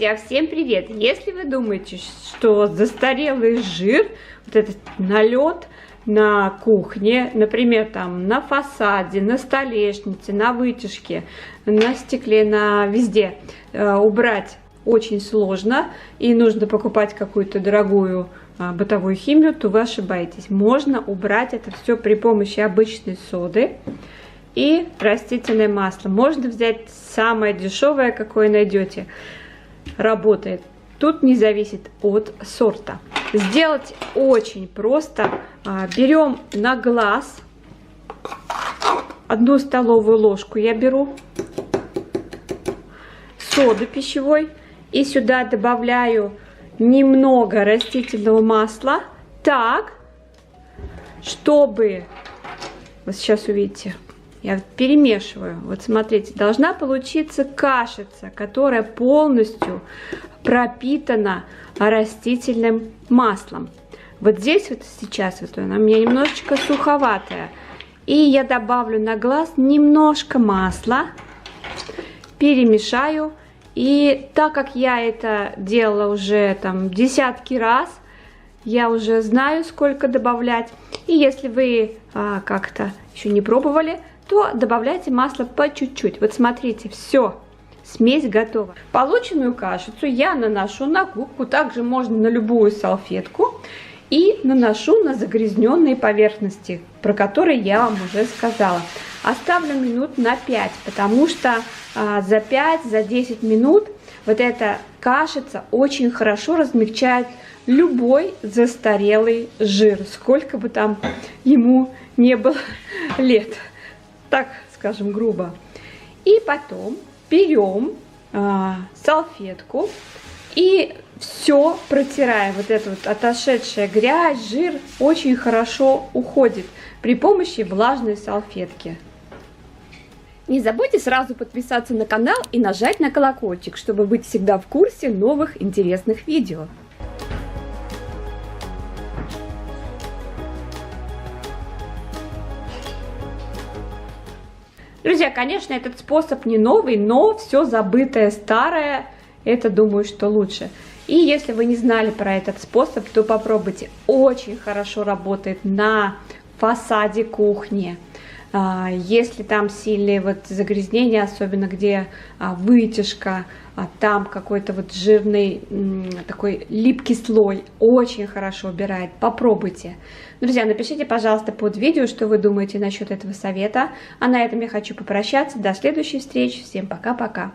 Друзья, всем привет! Если вы думаете, что застарелый жир, вот этот налет на кухне, например, там на фасаде, на столешнице, на вытяжке, на стекле, на везде убрать очень сложно и нужно покупать какую-то дорогую бытовую химию, то вы ошибаетесь. Можно убрать это все при помощи обычной соды и растительное масло. Можно взять самое дешевое, какое найдете. Работает. Тут не зависит от сорта. Сделать очень просто. Берем на глаз 1 столовую ложку я беру соды пищевой и сюда добавляю немного растительного масла, так, чтобы, вот сейчас увидите, я перемешиваю. Вот смотрите, должна получиться кашица, которая полностью пропитана растительным маслом. Вот здесь вот сейчас вот она у меня немножечко суховатая. И я добавлю на глаз немножко масла, перемешаю. И так как я это делала уже там десятки раз, я уже знаю, сколько добавлять. И если вы как-то еще не пробовали, то добавляйте масло по чуть-чуть. Вот смотрите, все, смесь готова. Полученную кашицу я наношу на губку, также можно на любую салфетку, и наношу на загрязненные поверхности, про которые я вам уже сказала. Оставлю минут на 5, потому что за 5-10 минут вот эта кашица очень хорошо размягчает любой застарелый жир, сколько бы там ему не было лет. Так скажем грубо. И потом берем салфетку и все протираем. Вот эта вот отошедшая грязь, жир очень хорошо уходит при помощи влажной салфетки. Не забудьте сразу подписаться на канал и нажать на колокольчик, чтобы быть всегда в курсе новых интересных видео. Друзья, конечно, этот способ не новый, но все забытое старое, это, думаю, что лучше. И если вы не знали про этот способ, то попробуйте. Очень хорошо работает на фасаде кухни. Если там сильные вот загрязнения, особенно где вытяжка, там какой-то вот жирный такой липкий слой, очень хорошо убирает. Попробуйте. Друзья, напишите, пожалуйста, под видео, что вы думаете насчет этого совета. А на этом я хочу попрощаться. До следующей встречи. Всем пока-пока.